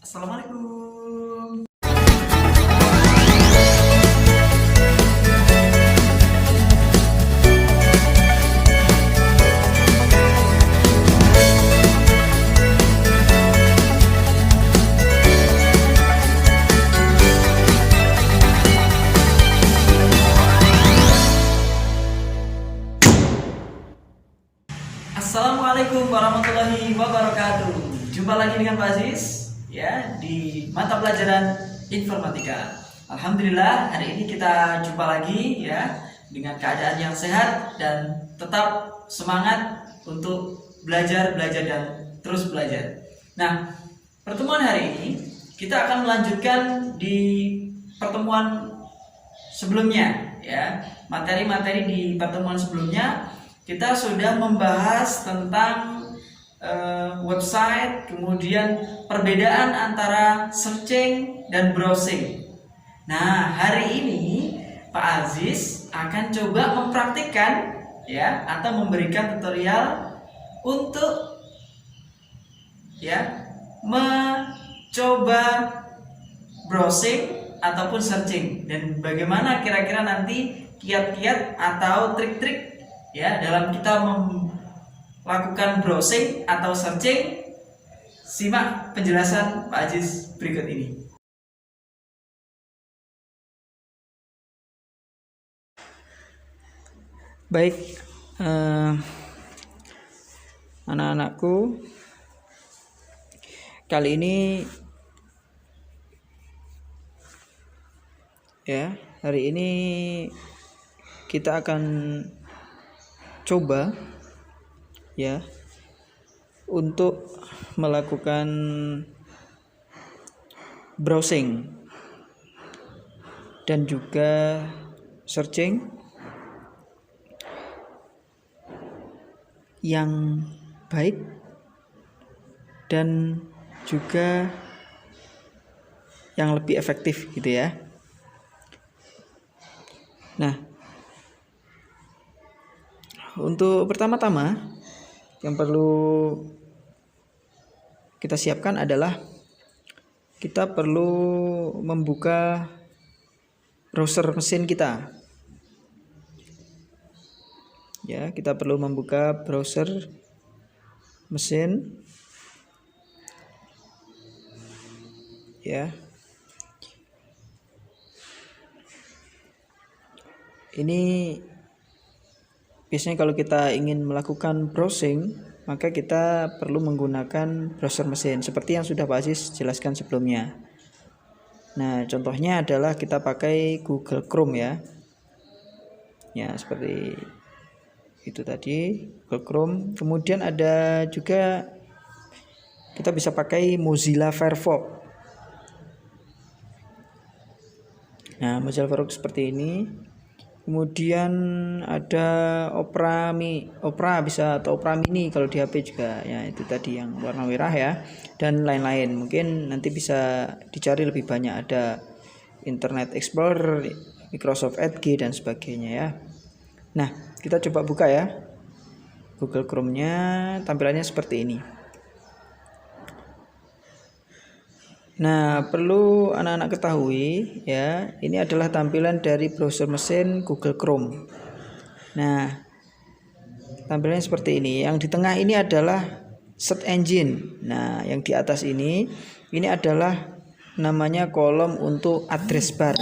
Assalamualaikum. Assalamualaikum warahmatullahi wabarakatuh. Jumpa lagi dengan Pak Aziz ya di mata pelajaran informatika. Alhamdulillah hari ini kita jumpa lagi ya dengan keadaan yang sehat dan tetap semangat untuk belajar dan terus belajar. Nah, pertemuan hari ini kita akan melanjutkan di pertemuan sebelumnya ya. Materi-materi di pertemuan sebelumnya kita sudah membahas tentang website, kemudian perbedaan antara searching dan browsing. Nah, hari ini Pak Aziz akan coba mempraktikkan ya atau memberikan tutorial untuk ya mencoba browsing ataupun searching, dan bagaimana kira-kira nanti kiat-kiat atau trik-trik ya dalam kita melakukan browsing atau searching. Simak penjelasan Pak Aziz berikut ini. Baik, anak-anakku, kali ini ya, hari ini kita akan coba ya untuk melakukan browsing dan juga searching yang baik dan juga yang lebih efektif gitu ya. Nah, untuk pertama-tama yang perlu kita siapkan adalah kita perlu membuka browser mesin kita. Ya, kita perlu membuka browser mesin. Ya. Ini biasanya kalau kita ingin melakukan browsing, maka kita perlu menggunakan browser mesin seperti yang sudah Pak Aziz jelaskan sebelumnya. Nah, contohnya adalah kita pakai Google Chrome ya. Ya, seperti itu tadi, Google Chrome. Kemudian ada juga kita bisa pakai Mozilla Firefox. Nah, Mozilla Firefox seperti ini. Kemudian ada Opera bisa, atau Opera Mini kalau di HP juga ya, itu tadi yang warna merah ya, dan lain-lain. Mungkin nanti bisa dicari lebih banyak, ada Internet Explorer, Microsoft Edge dan sebagainya ya. Nah, kita coba buka ya Google Chrome-nya, tampilannya seperti ini. Nah, perlu anak-anak ketahui ya, ini adalah tampilan dari browser mesin Google Chrome. Nah, tampilannya seperti ini. Yang di tengah ini adalah search engine. Nah, yang di atas ini adalah namanya kolom untuk address bar,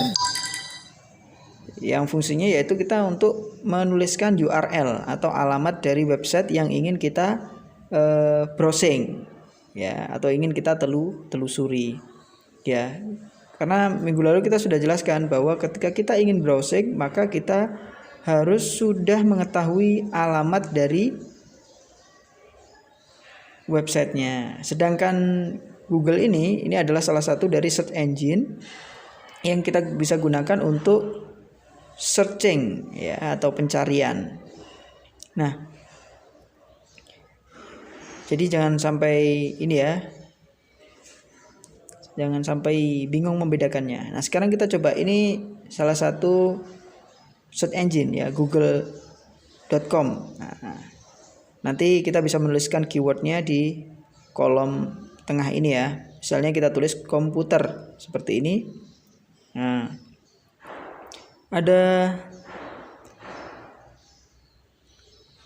yang fungsinya yaitu kita untuk menuliskan URL atau alamat dari website yang ingin kita browsing ya, atau ingin kita telusuri ya. Karena minggu lalu kita sudah jelaskan bahwa ketika kita ingin browsing, maka kita harus sudah mengetahui alamat dari websitenya. Sedangkan Google ini adalah salah satu dari search engine yang kita bisa gunakan untuk searching ya, atau pencarian. Nah, jadi jangan sampai ini ya, jangan sampai bingung membedakannya. Nah, sekarang kita coba, ini salah satu search engine ya, google.com. Nah, nanti kita bisa menuliskan keywordnya di kolom tengah ini ya, Misalnya kita tulis komputer seperti ini. Nah, ada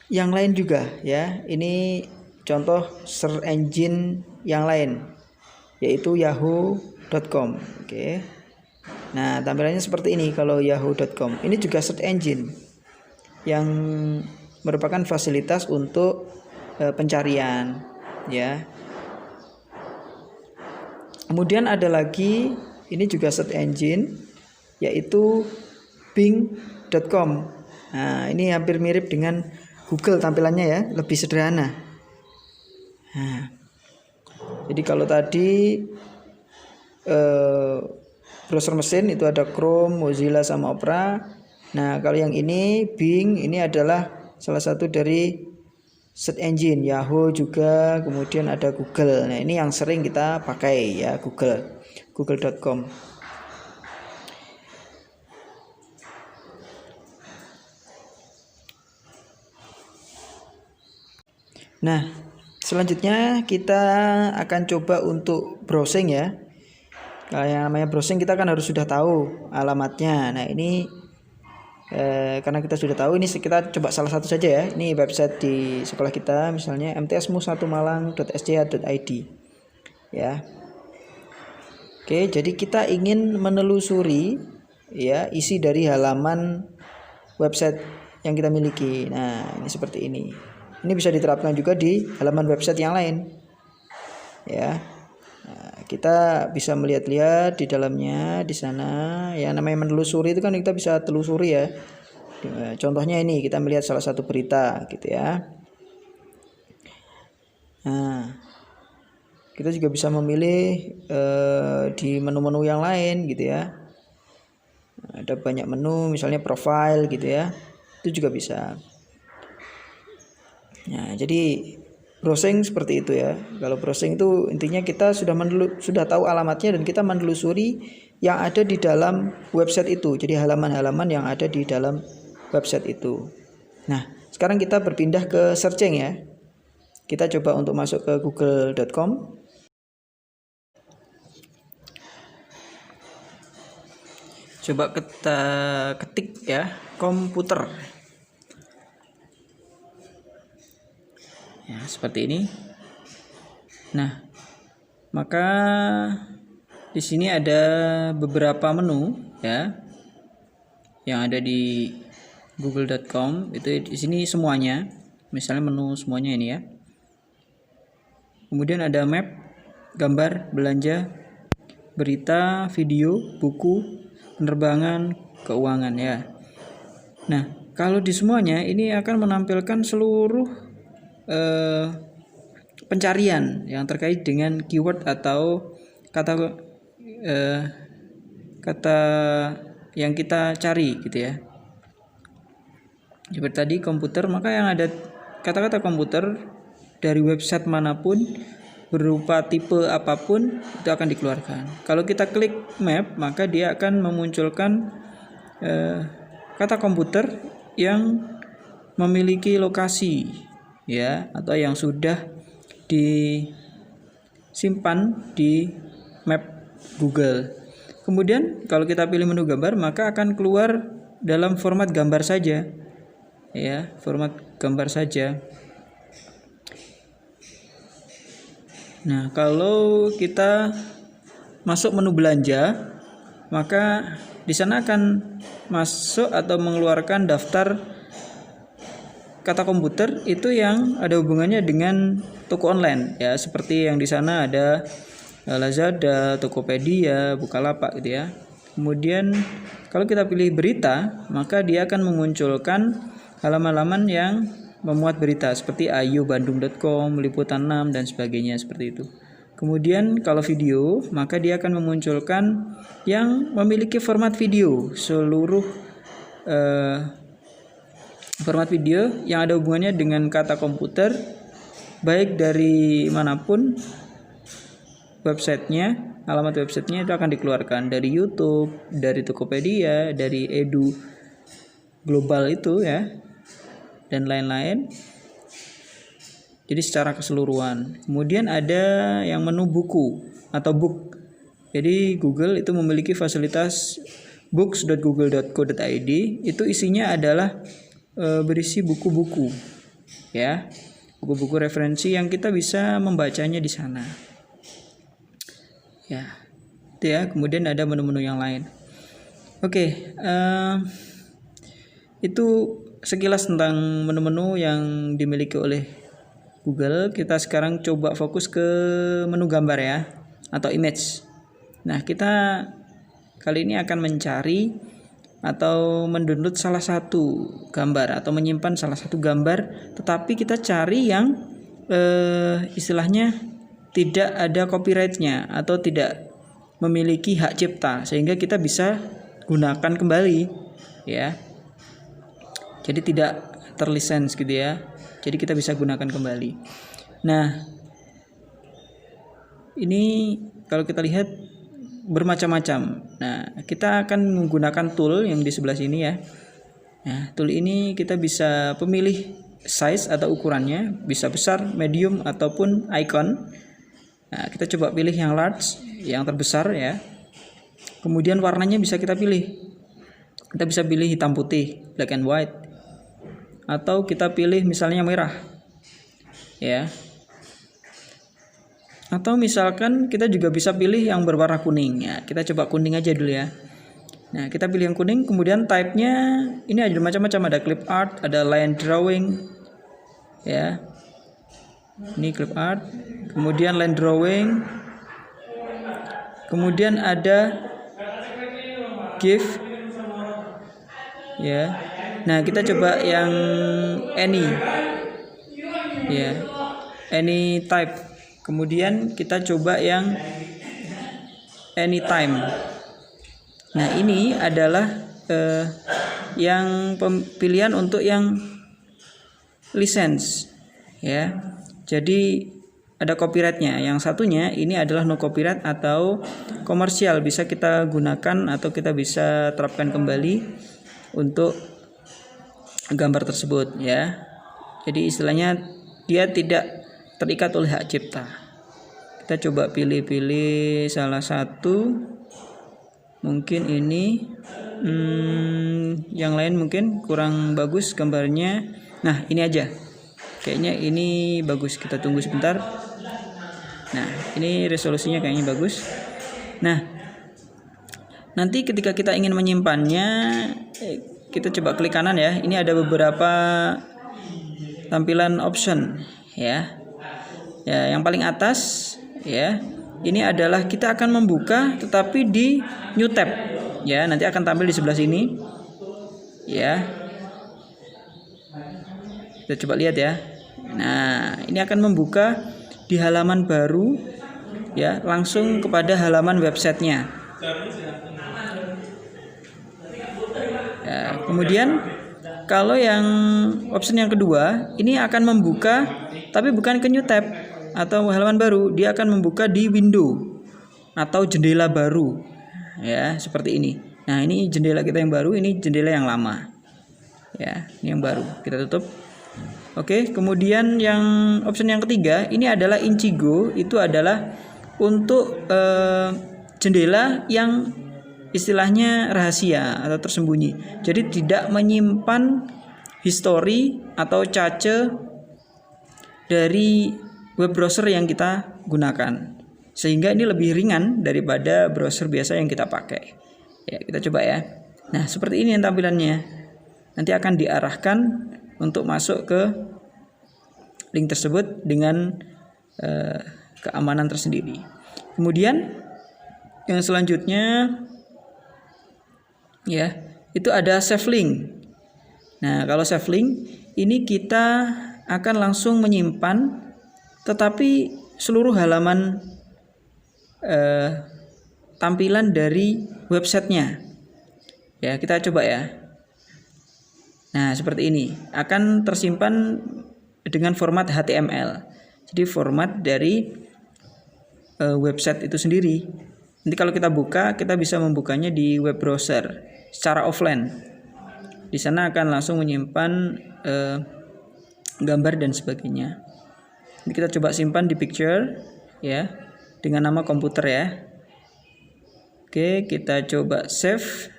yang lain juga ya. Ini contoh search engine yang lain, yaitu yahoo.com. Oke. Nah, tampilannya seperti ini kalau yahoo.com. Ini juga search engine yang merupakan fasilitas untuk pencarian ya. Kemudian ada lagi, ini juga search engine, yaitu bing.com. Nah, ini hampir mirip dengan Google tampilannya ya, lebih sederhana. Nah, jadi kalau tadi browser mesin itu ada Chrome, Mozilla sama Opera. Nah, kalau yang ini Bing, ini adalah salah satu dari search engine. Yahoo juga, kemudian ada Google. Nah, ini yang sering kita pakai ya, google.com. Nah, selanjutnya kita akan coba untuk browsing ya. Kalau yang namanya browsing kita kan harus sudah tahu alamatnya. Nah, ini karena kita sudah tahu, ini kita coba salah satu saja ya. Ini website di sekolah kita, misalnya mtsmu1malang.sj.id ya. Oke, jadi kita ingin menelusuri ya isi dari halaman website yang kita miliki. Nah, ini seperti ini. Ini bisa diterapkan juga di halaman website yang lain ya. Nah, kita bisa melihat-lihat di dalamnya di sana. Yang namanya menelusuri itu kan kita bisa telusuri ya. Contohnya ini kita melihat salah satu berita gitu ya. Nah, kita juga bisa memilih di menu-menu yang lain gitu ya. Ada banyak menu, misalnya profile gitu ya. Itu juga bisa. Nah, jadi browsing seperti itu ya. Kalau browsing itu intinya kita sudah tahu alamatnya dan kita menelusuri yang ada di dalam website itu. Jadi halaman-halaman yang ada di dalam website itu. Nah, sekarang kita berpindah ke searching ya. Kita coba untuk masuk ke google.com. Coba kita ketik ya, komputer. Ya, seperti ini. Nah, maka di sini ada beberapa menu ya yang ada di google.com. Itu di sini semuanya. Misalnya menu semuanya ini ya. Kemudian ada map, gambar, belanja, berita, video, buku, penerbangan, keuangan ya. Nah, kalau di semuanya ini akan menampilkan seluruh pencarian yang terkait dengan keyword atau kata yang kita cari gitu ya. Seperti tadi komputer, maka yang ada kata-kata komputer dari website manapun berupa tipe apapun itu akan dikeluarkan. Kalau kita klik map, maka dia akan memunculkan kata komputer yang memiliki lokasi ya, atau yang sudah disimpan di map Google. Kemudian kalau kita pilih menu gambar, maka akan keluar dalam format gambar saja ya, format gambar saja. Nah, kalau kita masuk menu belanja, maka di sana akan masuk atau mengeluarkan daftar kata komputer itu yang ada hubungannya dengan toko online ya, seperti yang di sana ada Lazada, Tokopedia, Bukalapak gitu ya. Kemudian kalau kita pilih berita, maka dia akan memunculkan halaman-halaman yang memuat berita seperti ayubandung.com, liputan 6 dan sebagainya seperti itu. Kemudian kalau video, maka dia akan memunculkan yang memiliki format video, seluruh format video yang ada hubungannya dengan kata komputer, baik dari manapun websitenya, alamat websitenya itu akan dikeluarkan dari YouTube, dari Tokopedia, dari Edu Global itu ya, dan lain-lain. Jadi secara keseluruhan. Kemudian ada yang menu buku. atau book. Jadi Google itu memiliki fasilitas books.google.co.id, itu isinya adalah berisi buku-buku, ya, buku-buku referensi yang kita bisa membacanya di sana. Ya, itu ya. Kemudian ada menu-menu yang lain. Oke, itu sekilas tentang menu-menu yang dimiliki oleh Google. Kita sekarang coba fokus ke menu gambar ya, atau image. Nah, kita kali ini akan mencari atau mendownload salah satu gambar atau menyimpan salah satu gambar, tetapi kita cari yang istilahnya tidak ada copyrightnya atau tidak memiliki hak cipta, sehingga kita bisa gunakan kembali, ya. Jadi tidak terlisens gitu ya. Jadi kita bisa gunakan kembali. Nah, ini kalau kita lihat bermacam-macam. Nah, kita akan menggunakan tool yang di sebelah sini ya. Nah, tool ini kita bisa pemilih size atau ukurannya, bisa besar, medium ataupun icon. Nah, kita coba pilih yang large, yang terbesar ya. Kemudian warnanya bisa kita pilih. Kita bisa pilih hitam putih, black and white. Atau kita pilih misalnya merah. Ya. Atau misalkan kita juga bisa pilih yang berwarna kuning ya. Kita coba kuning aja dulu ya. Nah, kita pilih yang kuning, kemudian type-nya ini ada macam-macam, ada clip art, ada line drawing. Ya. Ini clip art, kemudian line drawing. Kemudian ada GIF. Ya. Nah, kita coba yang any. Ya. Any type. Kemudian kita coba yang anytime. Nah, ini adalah yang pilihan untuk yang license, ya. Jadi ada copyrightnya. Yang satunya ini adalah no copyright atau komersial, bisa kita gunakan atau kita bisa terapkan kembali untuk gambar tersebut, ya. Jadi istilahnya dia tidak terikat oleh hak cipta. Kita coba pilih-pilih salah satu, mungkin ini, yang lain mungkin kurang bagus gambarnya. Nah, ini aja, kayaknya ini bagus. Kita tunggu sebentar. Nah, ini resolusinya kayaknya bagus. Nah, nanti ketika kita ingin menyimpannya, kita coba klik kanan ya. Ini ada beberapa tampilan option ya. Ya, yang paling atas ya, ini adalah kita akan membuka tetapi di new tab ya, nanti akan tampil di sebelah sini ya. Kita coba lihat ya. Nah, ini akan membuka di halaman baru ya, langsung kepada halaman websitenya ya. Kemudian kalau yang option yang kedua, ini akan membuka tapi bukan ke new tab atau halaman baru, dia akan membuka di window atau jendela baru ya, seperti ini. Nah, ini jendela kita yang baru, ini jendela yang lama ya, ini yang baru, kita tutup. Oke, kemudian yang option yang ketiga ini adalah Incigo. Itu adalah untuk jendela yang istilahnya rahasia atau tersembunyi, jadi tidak menyimpan history atau cache dari web browser yang kita gunakan, sehingga ini lebih ringan daripada browser biasa yang kita pakai ya. Kita coba ya. Nah, seperti ini yang tampilannya. Nanti akan diarahkan untuk masuk ke link tersebut dengan keamanan tersendiri. Kemudian yang selanjutnya ya, itu ada save link. Nah, kalau save link ini kita akan langsung menyimpan, tetapi seluruh halaman tampilan dari websitenya ya. Kita coba ya. Nah, seperti ini akan tersimpan dengan format HTML. Jadi format dari website itu sendiri. Nanti kalau kita buka, kita bisa membukanya di web browser secara offline. Di sana akan langsung menyimpan gambar dan sebagainya. Ini kita coba simpan di picture ya. dengan nama komputer ya. Oke, kita coba save.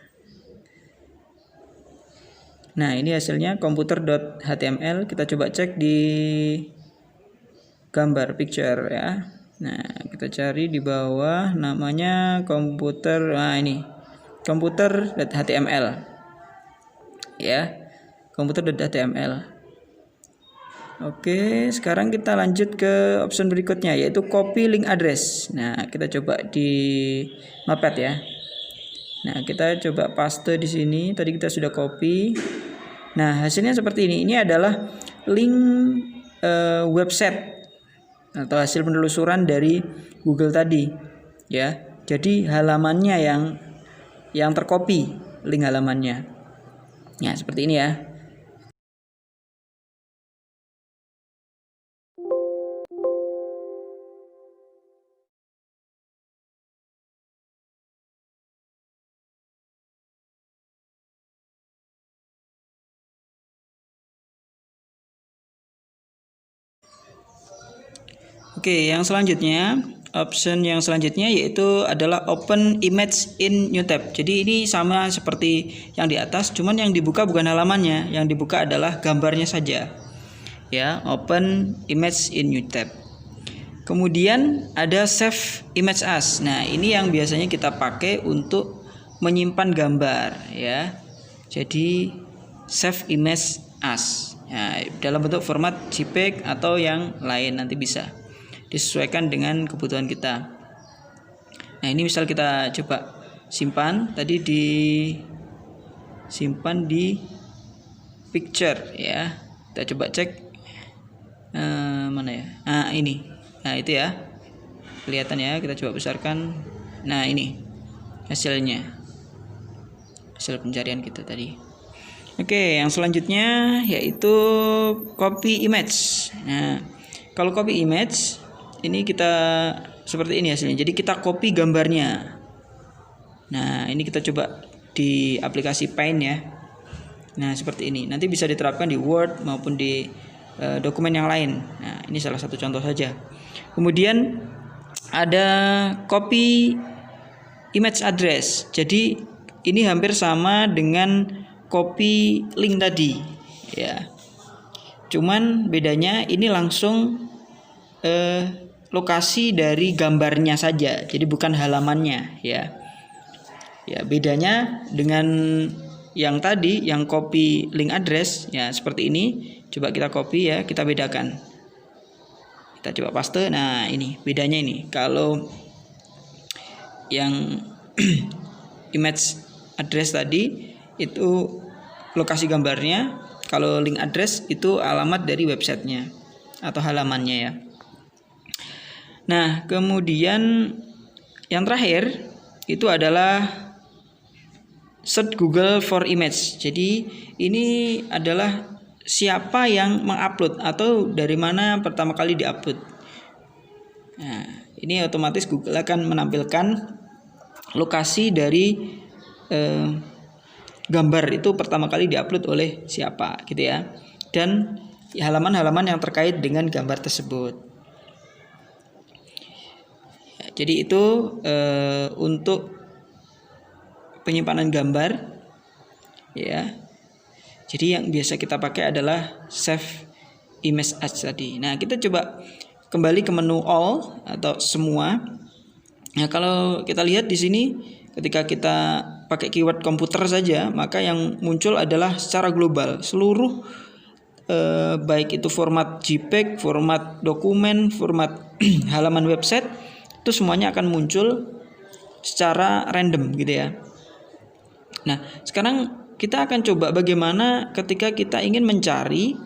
Nah, ini hasilnya komputer.html. Kita coba cek di gambar picture ya. Nah, kita cari di bawah namanya komputer. Nah, ini komputer.html ya, komputer.html. Oke, sekarang kita lanjut ke option berikutnya, yaitu copy link address. Nah, kita coba di Notepad ya. Nah, kita coba paste di sini. Tadi kita sudah copy. Nah, hasilnya seperti ini. Ini adalah link website atau hasil penelusuran dari Google tadi ya. Jadi halamannya yang tercopy, link halamannya. Ya, seperti ini ya. Oke, yang selanjutnya, option yang selanjutnya yaitu adalah open image in new tab. Jadi ini sama seperti yang di atas, cuman yang dibuka bukan halamannya, yang dibuka adalah gambarnya saja. Ya, open image in new tab. Kemudian ada save image as. Nah, ini yang biasanya kita pakai untuk menyimpan gambar ya. Jadi save image as. Nah, dalam bentuk format JPEG atau yang lain nanti bisa disesuaikan dengan kebutuhan kita. Nah, ini misal kita coba simpan, tadi disimpan di picture ya. Kita coba cek mana ya. Nah, ini. Nah, itu ya. Kelihatan ya, kita coba besarkan. Nah, ini hasilnya. Hasil pencarian kita tadi. Oke, yang selanjutnya yaitu copy image. Nah, kalau copy image ini kita seperti ini hasilnya. Jadi kita copy gambarnya. Nah, ini kita coba di aplikasi Paint ya. Nah, seperti ini. Nanti bisa diterapkan di Word maupun di dokumen yang lain. Nah, ini salah satu contoh saja. Kemudian ada copy image address. Jadi ini hampir sama dengan copy link tadi ya. Cuman bedanya ini langsung lokasi dari gambarnya saja, jadi bukan halamannya ya. Ya, bedanya dengan yang tadi, yang copy link address ya seperti ini. Coba kita copy ya, kita bedakan. Kita coba paste. Nah, ini bedanya ini. Kalau yang image address tadi itu lokasi gambarnya, kalau link address itu alamat dari websitenya atau halamannya ya. Nah, kemudian yang terakhir itu adalah search Google for image. Jadi ini adalah siapa yang mengupload atau dari mana pertama kali diupload. Nah, ini otomatis Google akan menampilkan lokasi dari gambar itu pertama kali diupload oleh siapa gitu ya. Dan halaman-halaman yang terkait dengan gambar tersebut. Jadi itu untuk penyimpanan gambar ya. Jadi yang biasa kita pakai adalah save image as tadi. Nah, kita coba kembali ke menu all atau semua. Nah, kalau kita lihat di sini ketika kita pakai keyword komputer saja, maka yang muncul adalah secara global seluruh baik itu format JPEG, format dokumen, format halaman website, itu semuanya akan muncul secara random gitu ya. Nah, sekarang kita akan coba bagaimana ketika kita ingin mencari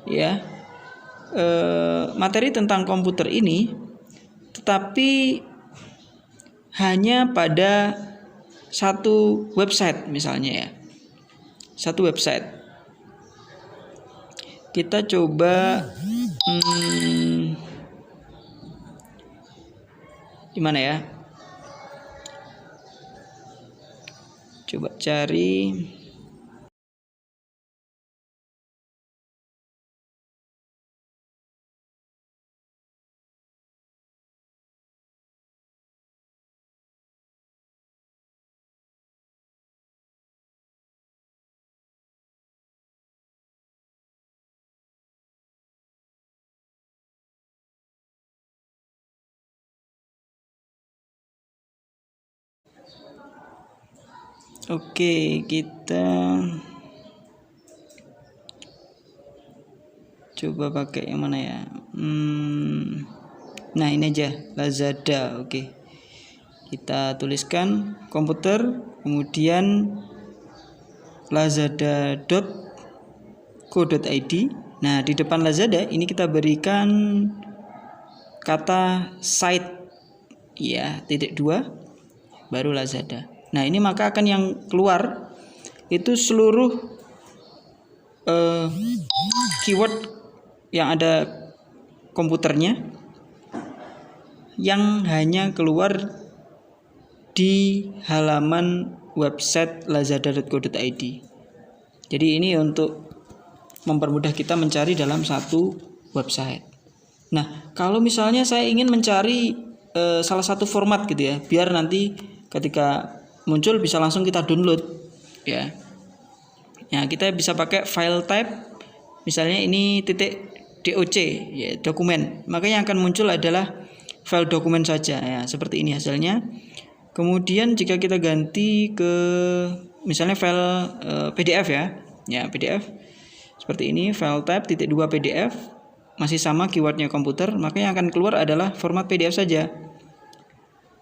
ya materi tentang komputer ini, tetapi hanya pada satu website misalnya ya. Satu website. Kita coba gimana ya? Coba cari Oke, kita coba pakai yang mana ya? Nah, ini aja, Lazada. Oke. Kita tuliskan komputer, kemudian lazada.co.id. Nah, di depan Lazada ini kita berikan kata site ya, .2 baru Lazada. Nah, ini maka akan yang keluar itu seluruh keyword yang ada komputernya yang hanya keluar di halaman website lazada.co.id. Jadi ini untuk mempermudah kita mencari dalam satu website. Nah, kalau misalnya saya ingin mencari salah satu format gitu ya, biar nanti ketika muncul bisa langsung kita download ya. Ya, kita bisa pakai file type, misalnya ini .doc ya, dokumen. Maka yang akan muncul adalah file dokumen saja ya, seperti ini hasilnya. Kemudian jika kita ganti ke misalnya file PDF ya. Ya, PDF. Seperti ini, file type .2 PDF, masih sama keywordnya komputer, maka yang akan keluar adalah format PDF saja.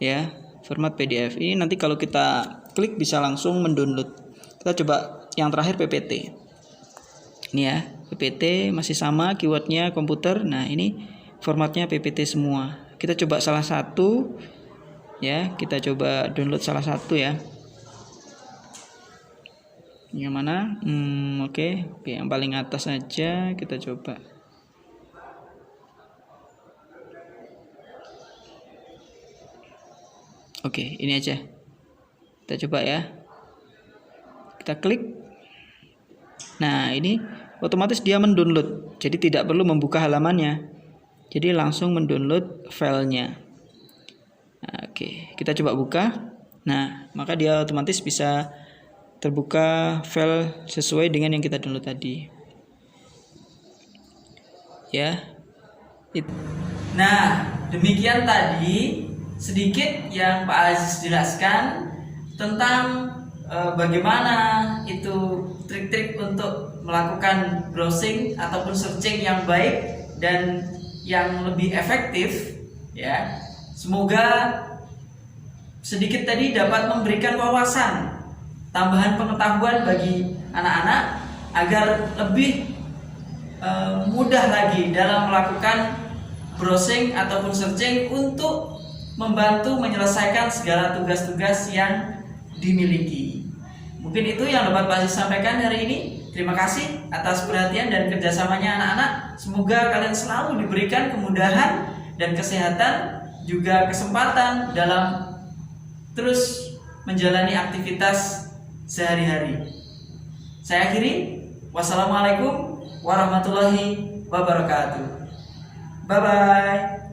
Ya, format PDF. Ini nanti kalau kita klik bisa langsung mendownload. Kita coba yang terakhir PPT. Ini ya, PPT masih sama keywordnya komputer. Nah, ini formatnya PPT semua. Kita coba salah satu ya, kita coba download salah satu ya. Yang mana? Oke, yang paling atas saja kita coba. Oke, ini aja. Kita coba ya. Kita klik. Nah, ini otomatis dia mendownload. Jadi tidak perlu membuka halamannya. Jadi langsung mendownload filenya. Nah, oke, kita coba buka. Nah, maka dia otomatis bisa terbuka file sesuai dengan yang kita download tadi. Ya. Nah, demikian tadi sedikit yang Pak Aziz jelaskan tentang bagaimana itu trik-trik untuk melakukan browsing ataupun searching yang baik dan yang lebih efektif ya. Semoga sedikit tadi dapat memberikan wawasan, tambahan pengetahuan bagi anak-anak agar lebih mudah lagi dalam melakukan browsing ataupun searching untuk membantu menyelesaikan segala tugas-tugas yang dimiliki. Mungkin itu yang dapat Pak Aziz sampaikan hari ini. Terima kasih atas perhatian dan kerjasamanya anak-anak. Semoga kalian selalu diberikan kemudahan dan kesehatan, juga kesempatan dalam terus menjalani aktivitas sehari-hari. Saya akhiri. Wassalamualaikum warahmatullahi wabarakatuh. Bye-bye.